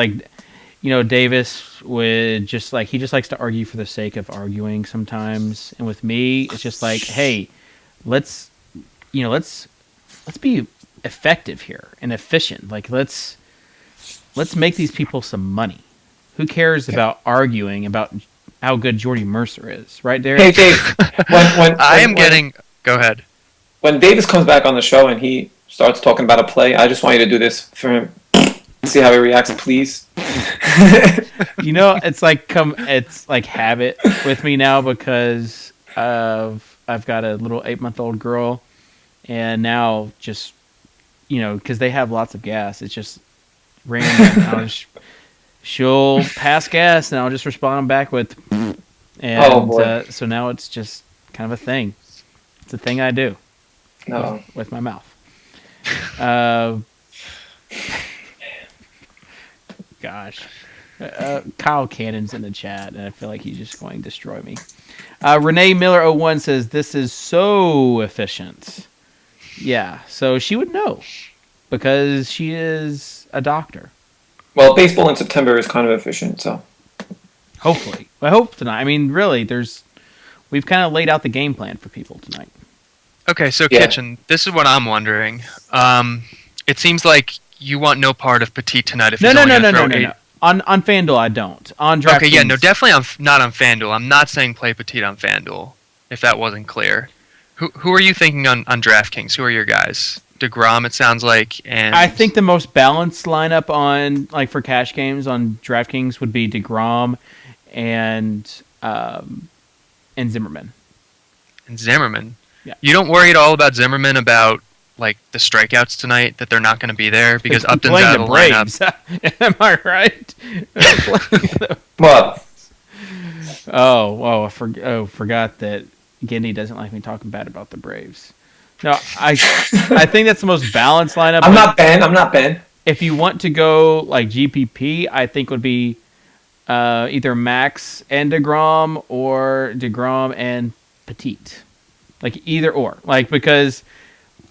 Davis would just he just likes to argue for the sake of arguing sometimes. And with me, it's just like, hey, let's be effective here and efficient. Like let's make these people some money. Who cares about arguing about how good Jordy Mercer is, right, Derek? Hey, Dave. Go ahead. When Davis comes back on the show and he starts talking about a play, I just want you to do this for him. See how he reacts, please. It's like habit with me now because I've got a little 8-month-old girl, and now just because they have lots of gas, it's just random. She'll pass gas, and I'll just respond back with, and oh boy. So now it's just kind of a thing. It's a thing I do. No. With my mouth. Gosh. Kyle Cannon's in the chat, and I feel like he's just going to destroy me. Renee Miller 01 says, this is so efficient. Yeah, so she would know because she is a doctor. Well, baseball in September is kind of efficient, so. Hopefully. I hope tonight. I mean, really, we've kind of laid out the game plan for people tonight. Okay, so Yeah. Kitchen, this is what I'm wondering. It seems like you want no part of Petit tonight. If No. he's only gonna throw eight. On FanDuel, I don't. On DraftKings. Okay, yeah, no, definitely not on FanDuel. I'm not saying play Petit on FanDuel, if that wasn't clear. Who are you thinking on DraftKings? Who are your guys? DeGrom, it sounds like, and I think the most balanced lineup on for cash games on DraftKings would be DeGrom and Zimmerman. And Zimmerman. Yeah. You don't worry at all about Zimmerman about the strikeouts tonight, that they're not going to be there because Upton's out of the lineup. Am I right? What? I forgot that Gindy doesn't like me talking bad about the Braves. No, I think that's the most balanced lineup. I'm not Ben. If you want to go GPP, I think would be either Max and DeGrom or DeGrom and Petite. Either or. Because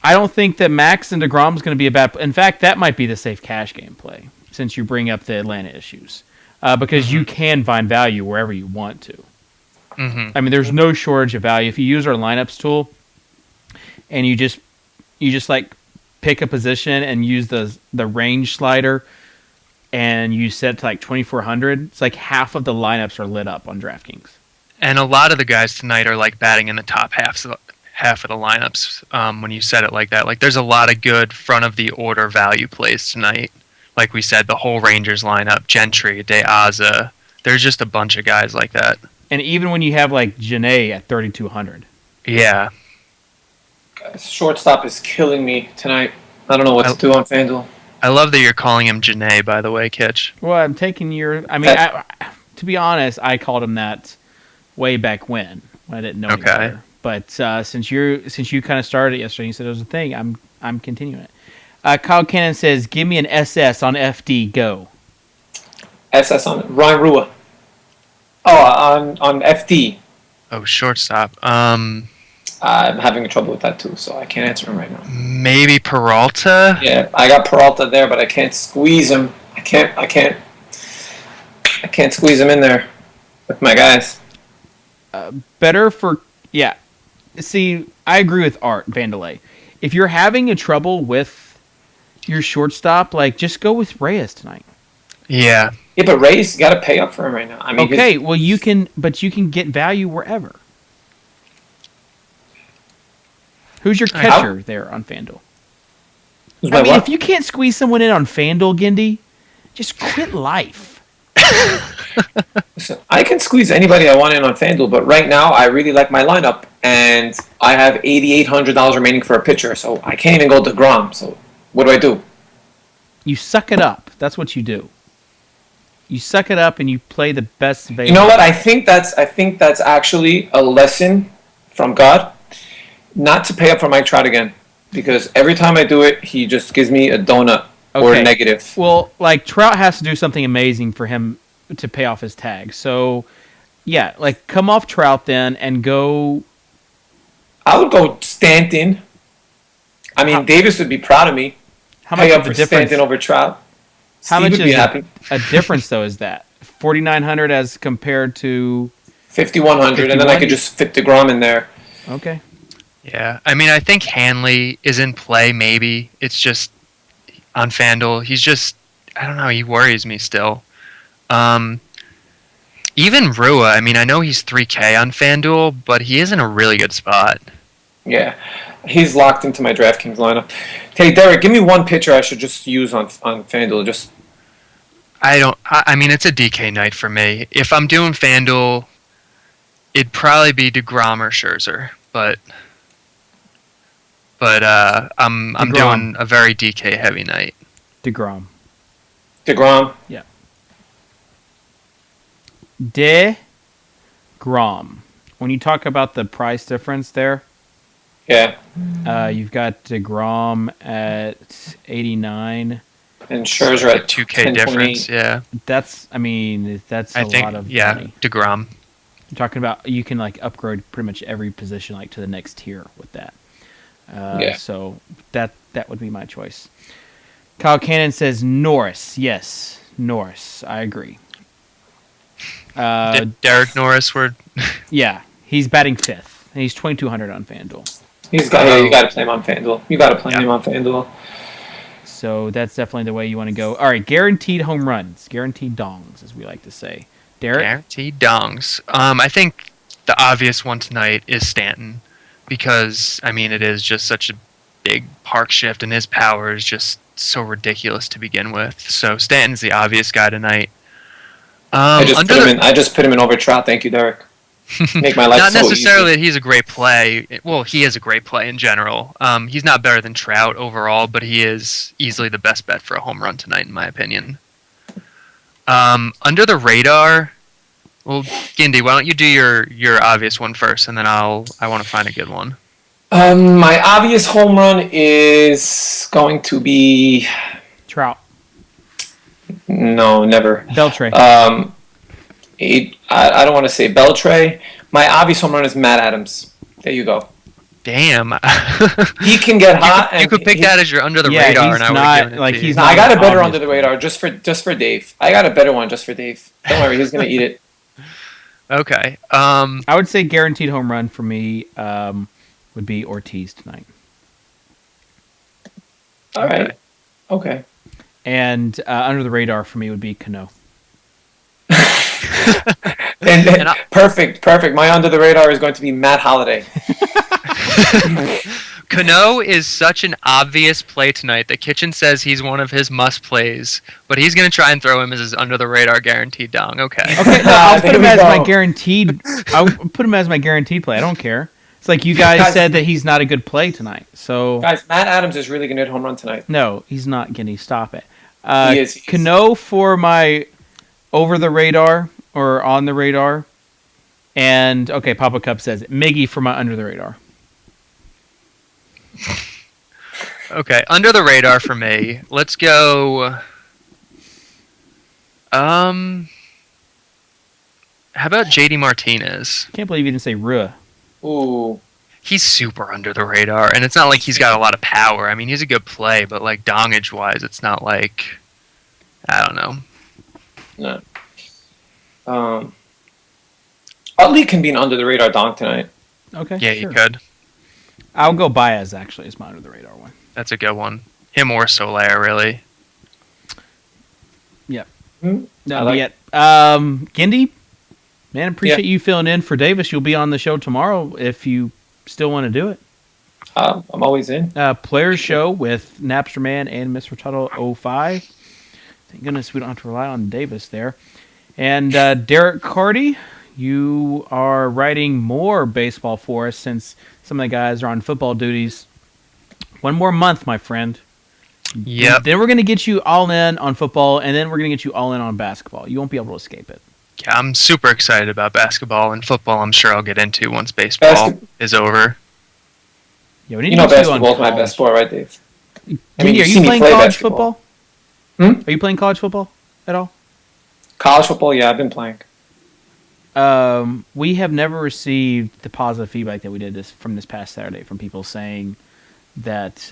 I don't think that Max and DeGrom is going to be a bad... In fact, that might be the safe cash game play since you bring up the Atlanta issues. Because you can find value wherever you want to. Mm-hmm. I mean, there's no shortage of value. If you use our lineups tool and you just pick a position and use the range slider and you set it to 2,400, it's half of the lineups are lit up on DraftKings. And a lot of the guys tonight are batting in the top half of the lineups when you set it like that. There's a lot of good front of the order value plays tonight. Like we said, the whole Rangers lineup, Gentry, DeAza. There's just a bunch of guys like that. And even when you have Janae at 3,200. Yeah. Guys, shortstop is killing me tonight. I don't know what to do on FanDuel. I love that you're calling him Janae, by the way, Kitch. Well, I'm taking your... I mean, to be honest, I called him that way back when I didn't know any better. But since you kind of started it yesterday, you said it was a thing. I'm continuing it. Kyle Cannon says, "Give me an SS on FD. Go." SS on Ryan Rua. Oh, on FD. Oh, shortstop. I'm having trouble with that too, so I can't answer him right now. Maybe Peralta. Yeah, I got Peralta there, but I can't squeeze him. I can't squeeze him in there with my guys. Better for See, I agree with Art Vandelay. If you're having a trouble with your shortstop, just go with Reyes tonight. Yeah. Yeah, but Reyes got to pay up for him right now. I mean, okay, well you can get value wherever. Who's your catcher there on FanDuel? Who's I my mean, what? if you can't squeeze someone in on FanDuel, Gindy, just quit life. Listen, I can squeeze anybody I want in on FanDuel, but right now I really like my lineup, and I have $8,800 remaining for a pitcher, so I can't even go DeGrom. So what do? You suck it up. That's what you do. You suck it up and you play the best available. You know what? I think that's actually a lesson from God, not to pay up for Mike Trout again, because every time I do it, he just gives me a donut or a negative. Well, like Trout has to do something amazing for him to pay off his tag. So, yeah, like come off Trout then and go. I would go Stanton. I mean, Davis would be proud of me. How much Pay of up a for difference? Stanton over Trout. How Steve much would be is happy. a difference though? Is that 4,900 as compared to 5,100, and then I could just fit DeGrom in there. Okay. Yeah, I mean, I think Hanley is in play. Maybe it's just on FanDuel. He's just, I don't know. He worries me still. Even Rua. I mean, I know he's 3K on FanDuel, but he is in a really good spot. Yeah, he's locked into my DraftKings lineup. Hey, Derek, give me one pitcher I should just use on FanDuel. Just I mean, it's a DK night for me. If I'm doing FanDuel, it'd probably be DeGrom or Scherzer, but I'm doing a very DK heavy night. DeGrom. DeGrom. Yeah. DeGrom. When you talk about the price difference there, Yeah, you've got DeGrom at 89. and Scherzer at 2K difference. Yeah, That's a lot of money. DeGrom. You're talking about you can like upgrade pretty much every position like to the next tier with that. So that would be my choice. Kyle Cannon says Norris. Yes, Norris. I agree. Did Derek Norris were? Yeah, he's batting fifth. And he's 2,200 on FanDuel. you got to play him on FanDuel. You got to play him on FanDuel. So that's definitely the way you want to go. All right, guaranteed home runs, guaranteed dongs, as we like to say. Derek? Guaranteed dongs. I think the obvious one tonight is Stanton, because I mean it is just such a big park shift, and his power is just so ridiculous to begin with. So Stanton's the obvious guy tonight. I just put him in over Trout. Thank you, Derek. Make my life not so necessarily easy. that he's a great play. Well, he is a great play in general. He's not better than Trout overall, but he is easily the best bet for a home run tonight, in my opinion. Under the radar, well, Gindy, why don't you do your obvious one first, and then I want to find a good one. My obvious home run is going to be Trout. no, never. Beltre. I don't want to say Beltre. My obvious home run is Matt Adams. There you go. Damn. He can get hot. You could pick that as your under the radar, and I would have given it to you. I got a better under the radar just for Dave. I got a better one just for Dave. Don't worry, he's gonna eat it. Okay. I would say guaranteed home run for me would be Ortiz tonight. All right. Okay. And under the radar for me would be Cano. and perfect. My under the radar is going to be Matt Holliday. Cano is such an obvious play tonight that Kitchen says he's one of his must plays, but he's going to try and throw him as his under the radar guaranteed dong. Okay. Okay, no, I'll put him as my guaranteed. I'll put him as my guaranteed play. I don't care. It's like you guys said that he's not a good play tonight. So guys, Matt Adams is really going to hit home run tonight. No, he's not. Ginny, stop it. He is. Cano for my over the radar or on the radar, and okay, Papa Cup says it. Miggy for my under the radar. Okay, under the radar for me. Let's go. How about JD Martinez? Can't believe you didn't say Rua. Ooh. He's super under the radar, and it's not like he's got a lot of power. I mean, he's a good play, but like dongage wise, it's not like I don't know. No. Utley can be an under the radar donk tonight. Okay. Yeah, sure. you could. I'll go Baez actually as my under the radar one. That's a good one. Him or Soler, really. Yep. Hmm? No, not yet. Gindy, man, appreciate you filling in for Davis. You'll be on the show tomorrow if you still want to do it. I'm always in. Player show with Napster Man and Mr. Tuttle 05. Thank goodness we don't have to rely on Davis there. And Derek Carty, you are writing more baseball for us since some of the guys are on football duties. One more month, my friend. Yep. Then we're going to get you all in on football, and then we're going to get you all in on basketball. You won't be able to escape it. Yeah, I'm super excited about basketball and football. I'm sure I'll get into once baseball is over. Yeah, we need You to know, get you on basketball's my college. best sport, right, Dave? I mean, are you've you seen me playing play college basketball. football? Are you playing college football at all? College football, yeah, I've been playing. We have never received the positive feedback that we did from this past Saturday from people saying that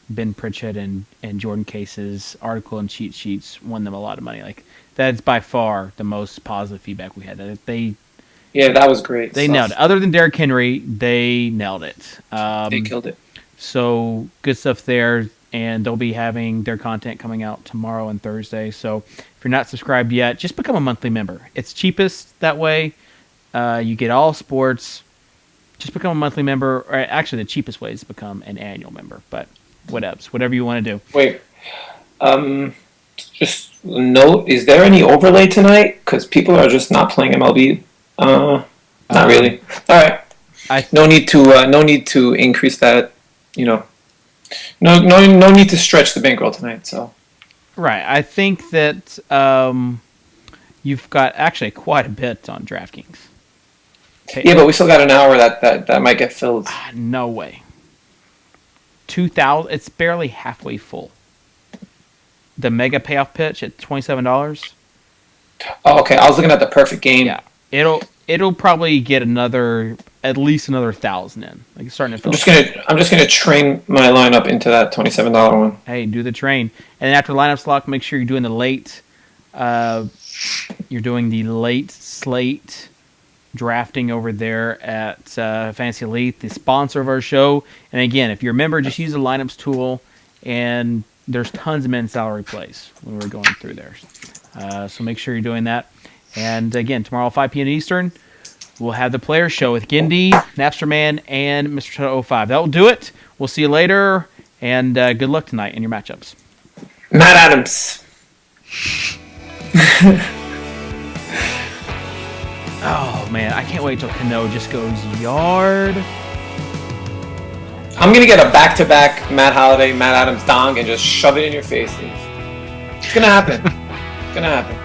Ben Pritchett and Jordan Case's article and cheat sheets won them a lot of money. Like, that's by far the most positive feedback we had. Yeah, that was great. They nailed it. Other than Derrick Henry, they nailed it. They killed it. So good stuff there, and they'll be having their content coming out tomorrow and Thursday. So if you're not subscribed yet, just become a monthly member. It's cheapest that way. You get all sports. Just become a monthly member. Or actually, the cheapest way is to become an annual member. But whatever you want to do. Wait, just note: is there any overlay tonight? Because people are just not playing MLB. Not really. All right. No need to increase that. You know, no need to stretch the bankroll tonight. So. Right. I think that you've got actually quite a bit on DraftKings. Okay. Yeah, but we still got an hour that might get filled. No way. 2,000. It's barely halfway full. The mega payoff pitch at $27. Oh, okay. I was looking at the perfect game. Yeah, it'll probably get at least another 1,000 in. Like, it's starting to fill. I'm just gonna train my lineup into that $27 one. Hey, do the train, and then after lineups lock, make sure you're doing the late. You're doing the late slate drafting over there at FantasyElite, the sponsor of our show. And again, if you're a member, just use the lineups tool, and there's tons of men's salary plays when we're going through there. So make sure you're doing that. And again, tomorrow 5 p.m. Eastern, we'll have the player show with Gindy, Napster Man, and Mr. Toto 05. That will do it. We'll see you later, and good luck tonight in your matchups. Matt Adams. Oh, man, I can't wait till Cano just goes yard. I'm going to get a back-to-back Matt Holliday, Matt Adams dong and just shove it in your face, Dave. It's going to happen. It's going to happen.